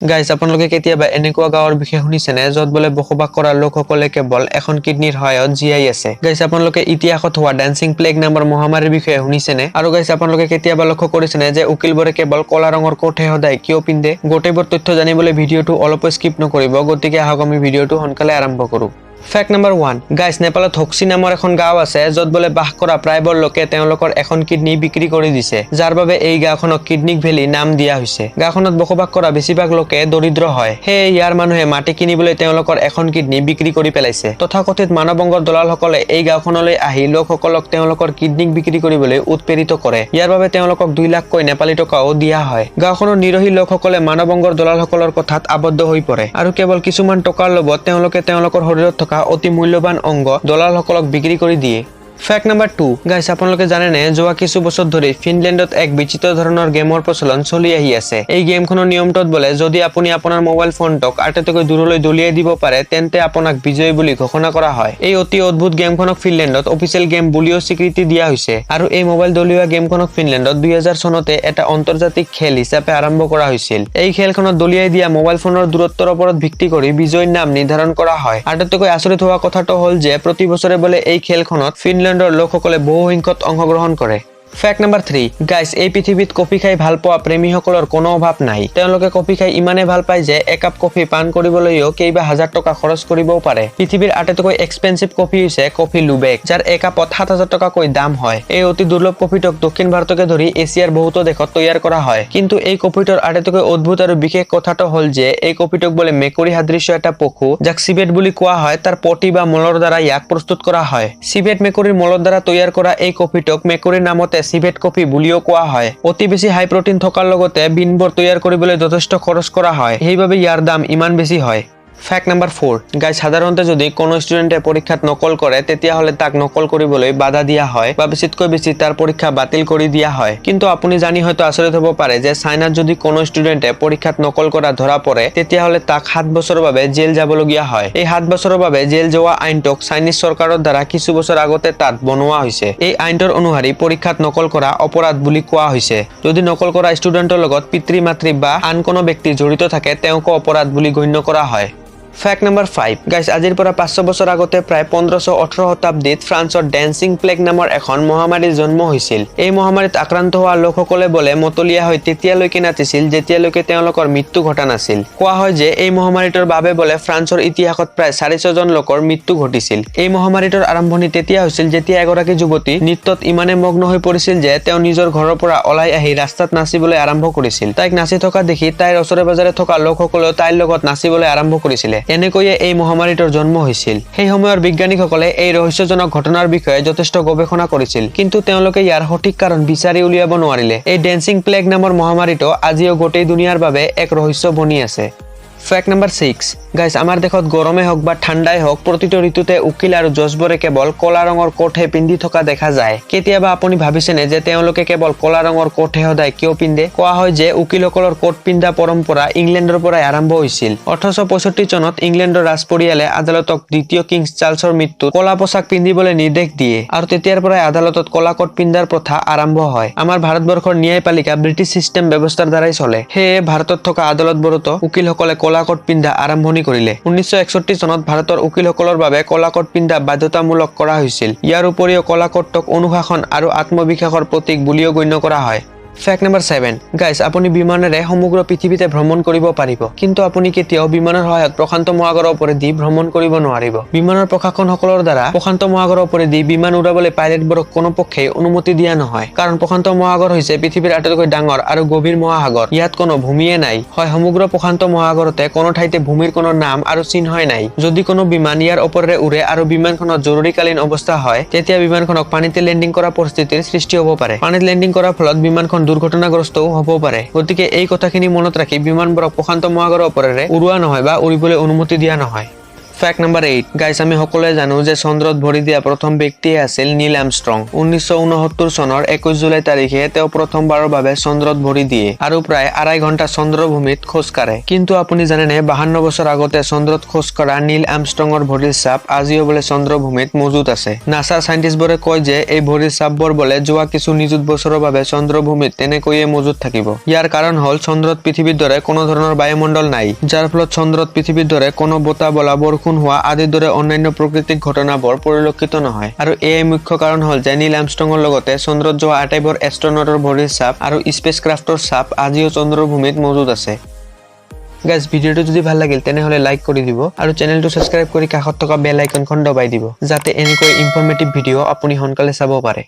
Guys আপোনালোকে কেতিয়াবা এনেকুৱা গাঁৱৰ বিষয়ে শুনিছেনে য'ত বোলে বসবাস কৰা লোকসকলে কেৱল এখন কিডনীৰ সহায়ত জীয়াই আছে। গাইজ আপোনালোকে ইতিহাসত হোৱা ডান্সিং প্লেগ নামৰ মহামাৰীৰ বিষয়ে শুনিছেনে? আৰু গাইজ আপোনালোকে কেতিয়াবা লক্ষ্য কৰিছেনে যে উকিলবোৰে কেৱল কলা ৰঙৰ কোটহে সদায় কিয় পিন্ধে? গোটেইবোৰ তথ্য জানিবলৈ ভিডিঅ'টো অলপ স্কিপ নকৰিব, গতিকে আহক আমি ভিডিঅ'টো সোনকালে আৰম্ভ কৰো। ফেক্ট নম্বৰ 1, গাইজ নেপালত হক্সি নামৰ এখন গাঁও আছে য'ত বোলে বাস কৰা প্ৰায়বোৰ লোকে তেওঁলোকৰ এখন কিডনী বিক্ৰী কৰি দিছে, যাৰ বাবে এই গাঁওখনক কিডনিক ভেলী নাম দিয়া হৈছে। গাঁওখনত বসবাস কৰা বেছিভাগ লোকে দৰিদ্ৰ হয়, সেয়ে ইয়াৰ মানুহে মাটি কিনিবলৈ তেওঁলোকৰ এখন কিডনী বিক্ৰী কৰি পেলাইছে। তথাকথিত মানৱংগৰ দলালসকলে এই গাঁওখনলৈ আহি লোকসকলক তেওঁলোকৰ কিডনীক বিক্ৰী কৰিবলৈ উৎপ্ৰেৰিত কৰে। ইয়াৰ বাবে তেওঁলোকক 2 লাখকৈ নেপালী টকাও দিয়া হয়। গাঁওখনৰ নিৰহী লোকসকলে মানৱংগৰ দলালসকলৰ কথাত আবদ্ধ হৈ পৰে আৰু কেৱল কিছুমান টকাৰ লোভত তেওঁলোকে তেওঁলোকৰ শৰীৰত থকা অতি মূল্যৱান অংগ দলালসকলক বিক্ৰী কৰি দিয়ে। ফেক্ট নম্বৰ 2, গাইজ আপোনালোকে জানেনে যোৱা কিছু বছৰ ধৰি ফিনলেণ্ডত এক বিচিত্ৰ ধৰণৰ গেমৰ প্ৰচলন চলি আহি আছে। এই গেমখনৰ নিয়মটোত বোলে যদি আপুনি আপোনাৰ মোবাইল ফোনটোক আটাইতকৈ দূৰলৈ দলিয়াই দিব পাৰে তেন্তে আপোনাক বিজয়ী বুলি ঘোষণা কৰা হয়। এই অতি অদ্ভুত গেমখনক ফিনলেণ্ডত অফিচিয়েল গেম বুলিও স্বীকৃতি দিয়া হৈছে আৰু এই মোবাইল দলিওৱা গেমখনক ফিনলেণ্ডত 2000 চনতে এটা আন্তৰ্জাতিক খেল হিচাপে আৰম্ভ কৰা হৈছিল। এই খেলখনত দলিয়াই দিয়া মোবাইল ফোনৰ দূৰত্বৰ ওপৰত ভিত্তি কৰি বিজয়ীৰ নাম নিৰ্ধাৰণ কৰা হয়। আটাইতকৈ আচৰিত হোৱা কথাটো হ'ল যে প্ৰতি বছৰে বোলে এই খেলখনত ফিনলেণ্ডৰ লোকসকলে বহু সংখ্যক অংশগ্ৰহণ কৰে। ফেক্ট নম্বৰ 3, গাইজ এই পৃথিৱীত কফি খাই ভাল পোৱা প্ৰেমীসকলৰ কোনো অভাৱ নাই। তেওঁলোকে কফি খাই ইমানে ভাল পায় যে একাপ কফি পান কৰিবলৈও কেইবা হাজাৰ টকা খৰচ কৰিবও পাৰে। পৃথিৱীৰ আটাইতকৈ এক্সপেন্সিভ কফি হৈছে কফি লুবেক, যাৰ একাপত 7,000 টকাকৈ দাম হয়। এই অতি দুৰ্লভ কফিটোক দক্ষিণ ভাৰতকে ধৰি এছিয়াৰ বহুতো দেশত তৈয়াৰ কৰা হয়। কিন্তু এই কফিটোৰ আটাইতকৈ অদ্ভুত আৰু বিশেষ কথাটো হ'ল যে এই কফিটোক বোলে মেকুৰী সদৃশ্য এটা পশু, যাক চিভেট বুলি কোৱা হয়, তাৰ পটি বা মলৰ দ্বাৰা ইয়াক প্ৰস্তুত কৰা হয়। চিভেট মেকুৰীৰ মলৰ দ্বাৰা তৈয়াৰ কৰা এই কফিটোক মেকুৰীৰ নামতে চিভেট কফি বুলিও কোৱা হয়। অতি বেছি হাই প্ৰটিন থকাৰ লগতে বিনবোৰ তৈয়াৰ কৰিবলৈ যথেষ্ট খৰচ কৰা হয়, সেইবাবে ইয়াৰ দাম ইমান বেছি হয়। ফেক্ট নম্বৰ 4, গাইজ সাধাৰণতে যদি কোনো ষ্টুডেণ্টে পৰীক্ষাত নকল কৰে তেতিয়াহ'লে তাক নকল কৰিবলৈ বাধা দিয়া হয় বা বেছিতকৈ বেছি তাৰ পৰীক্ষা বাতিল কৰি দিয়া হয়। কিন্তু আপুনি জানি হয়তো আচৰিত হ'ব পাৰে যে চাইনাত যদি কোনো ষ্টুডেণ্টে পৰীক্ষাত নকল কৰা ধৰা পৰে তেতিয়াহ'লে তাক 7 বছৰৰ বাবে জেল যাবলগীয়া হয়। এই 7 বছৰৰ বাবে জেল যোৱা আইনটোক চাইনিজ চৰকাৰৰ দ্বাৰা কিছু বছৰ আগতে তাত বনোৱা হৈছে। এই আইনটোৰ অনুসৰি পৰীক্ষাত নকল কৰা অপৰাধ বুলি কোৱা হৈছে। যদি নকল কৰা ষ্টুডেণ্টৰ লগত পিতৃ মাতৃ বা আন কোনো ব্যক্তি জড়িত থাকে তেওঁকো অপৰাধ বুলি গণ্য কৰা হয়। ফেক্ট নম্বৰ 5, গাইজ আজিৰ পৰা 500 বছৰ আগতে প্ৰায় 1518 শতাব্দীত ফ্ৰান্সৰ ডেন্সিং প্লেগ নামৰ এখন মহামাৰীৰ জন্ম হৈছিল। এই মহামাৰীত আক্ৰান্ত হোৱা লোকসকলে বোলে মতলীয়া হৈ তেতিয়ালৈকে নাচিছিল যেতিয়ালৈকে তেওঁলোকৰ মৃত্যু ঘটা নাছিল। কোৱা হয় যে এই মহামাৰীটোৰ বাবে বোলে ফ্ৰান্সৰ ইতিহাসত প্ৰায় 400 জন লোকৰ মৃত্যু ঘটিছিল। এই মহামাৰীটোৰ আৰম্ভণি তেতিয়া হৈছিল যেতিয়া এগৰাকী যুৱতী নৃত্যত ইমানে মগ্ন হৈ পৰিছিল যে তেওঁ নিজৰ ঘৰৰ পৰা ওলাই আহি ৰাস্তাত নাচিবলৈ আৰম্ভ কৰিছিল। তাইক নাচি থকা দেখি তাইৰ ওচৰে পাজৰে থকা লোকসকলেও তাইৰ লগত নাচিবলৈ আৰম্ভ কৰিছিলে। এনেকৈয়ে এই মহামাৰীটোৰ জন্ম হৈছিল। সেই সময়ৰ বিজ্ঞানীসকলে এই ৰহস্যজনক ঘটনাৰ বিষয়ে যথেষ্ট গৱেষণা কৰিছিল, কিন্তু তেওঁলোকে ইয়াৰ সঠিক কাৰণ বিচাৰি উলিয়াব নোৱাৰিলে। এই ডেন্সিং প্লেগ নামৰ মহামাৰীটো আজিও গোটেই দুনিয়াৰ বাবে এক ৰহস্য বনি আছে। ফেক্ট নম্বৰ 6, গাইজ আমাৰ দেশত গৰমে হওক বা ঠাণ্ডাই হওক প্ৰতিটো ঋতুতে উকিল আৰু জজবোৰে কেৱল কলা ৰঙৰ কোটহে পিন্ধি থকা দেখা যায়। কেতিয়াবা আপুনি ভাবিছেনে যে তেওঁলোকে কেৱল কলা ৰঙৰ কোটহে সদায় কিয় পিন্ধে? কোৱা হয় যে উকিলসকলৰ কোট পিন্ধা পৰম্পৰা ইংলেণ্ডৰ পৰাই আৰম্ভ হৈছিল। 1865 চনত ইংলেণ্ডৰ ৰাজ পৰিয়ালে আদালতক দ্বিতীয় কিং চাৰ্লছৰ মৃত্যুত কলা পোছাক পিন্ধিবলৈ নিৰ্দেশ দিয়ে আৰু তেতিয়াৰ পৰাই আদালতত কলা কোট পিন্ধাৰ প্ৰথা আৰম্ভ হয়। আমাৰ ভাৰতবৰ্ষৰ ন্যায়পালিকা ব্ৰিটিছ চিষ্টেম ব্যৱস্থাৰ দ্বাৰাই চলে, সেয়ে ভাৰতত থকা আদালতবোৰতো উকিলসকলে কলা কোট পিন্ধা আৰম্ভণি কৰিলে। 1961 চনত ভাৰতৰ উকিলসকলৰ বাবে কলা কোট পিন্ধা বাধ্যতামূলক কৰা হৈছিল। ইয়াৰ উপৰিও কলা কোটক অনুশাসন আৰু আত্মবিশ্বাসৰ প্ৰতীক বুলিও গণ্য কৰা হয়। ফেক্ট নম্বৰ 7, গাইজ আপুনি বিমানেৰে সমগ্ৰ পৃথিৱীতে ভ্ৰমণ কৰিব পাৰিব, কিন্তু আপুনি কেতিয়াও বিমানৰ সহায়ত প্ৰশান্ত মহাসাগৰৰ ওপৰেদি ভ্ৰমণ কৰিব নোৱাৰিব। বিমানৰ প্ৰশাসনসকলৰ দ্বাৰা প্ৰশান্ত মহাসাগৰৰ ওপৰেদি বিমান উৰাবলৈ পাইলটবোৰক কোনো পক্ষেই অনুমতি দিয়া নহয়, কাৰণ প্ৰশান্ত মহাসাগৰ হৈছে পৃথিৱীৰ আটাইতকৈ ডাঙৰ আৰু গভীৰ মহাসাগৰ। ইয়াত কোনো ভূমিয়ে নাই। হয়, সমগ্ৰ প্ৰশান্ত মহাসাগৰতে কোনো ঠাইতে ভূমিৰ কোনো নাম আৰু চিহ্নই নাই। যদি কোনো বিমান ইয়াৰ ওপৰেৰে উৰে আৰু বিমানখনত জৰুৰীকালীন অৱস্থা হয় তেতিয়া বিমানখনক পানীতে লেণ্ডিং কৰা পৰিস্থিতিৰ সৃষ্টি হ'ব পাৰে। পানীত লেণ্ডিং কৰাৰ ফলত বিমানখন দুৰ্ঘটনাগ্ৰস্তও হ'ব পাৰে। গতিকে এই কথাখিনি মনত ৰাখি বিমানবোৰক প্ৰশান্ত মহাসাগৰৰ ওপৰেৰে উৰুৱা নহয় বা উৰিবলৈ অনুমতি দিয়া নহয়। ফ্যাক্ট নাম্বাৰ 8 গাইস আমি সকলোৱে জানো যে চন্দ্ৰত ভৰি দিয়া প্ৰথম ব্যক্তিয়ে আছিল নীল আৰ্মষ্ট্ৰং 1969 চনৰ 21 জুলাই তাৰিখে তেওঁ প্ৰথমবাৰৰ বাবে চন্দ্ৰত ভৰি দিয়ে আৰু প্ৰায় 2.5 ঘণ্টা চন্দ্ৰভূমিত খোজ কাঢ়ে কিন্তু আপুনি জানেনে 52 বছৰ আগতে চন্দ্ৰত খোজ কাঢ়া নীল আৰ্মষ্ট্ৰঙৰ ভৰিৰ ছাপ আজিও বোলে চন্দ্ৰভূমিত মজুত আছে নাসাৰ সাইন্টিষ্টবোৰে কয় যে এই ভৰিৰ ছাপবোৰ বোলে যোৱা কিছু নিযুত বছৰৰ বাবে চন্দ্ৰভূমিত তেনেকৈয়ে মজুত থাকিব ইয়াৰ কাৰণ হ'ল চন্দ্ৰত পৃথিৱীৰ দৰে কোনো ধৰণৰ বায়ুমণ্ডল নাই যাৰ ফলত চন্দ্ৰত পৃথিৱীৰ দৰে কোনো বতাহ বলা বৰষুণ হোৱা আদিৰ দৰে অন্যান্য প্ৰাকৃতিক ঘটনাবোৰ পৰিলক্ষিত নহয় আৰু এই মুখ্য কাৰণ হ'ল যে নীল আৰ্মষ্ট্ৰঙৰ লগতে চন্দ্ৰত যোৱা আটাইবোৰ এষ্ট্ৰনটৰ ভৰিৰ ছাপ আৰু স্পেচক্ৰাফ্টৰ ছাপ আজিও চন্দ্ৰভূমিত মজুত আছে গাইস ভিডিওটো যদি ভাল লাগিল তেনেহলে লাইক কৰি দিব আৰু চেনেলটো সাবস্ক্ৰাইব কৰি কাষত থকা বেল আইকনখন দবাই দিব যাতে এনেকৈ ইনফৰমেটিভ ভিডিও আপুনি সোনকালে চাব পাৰে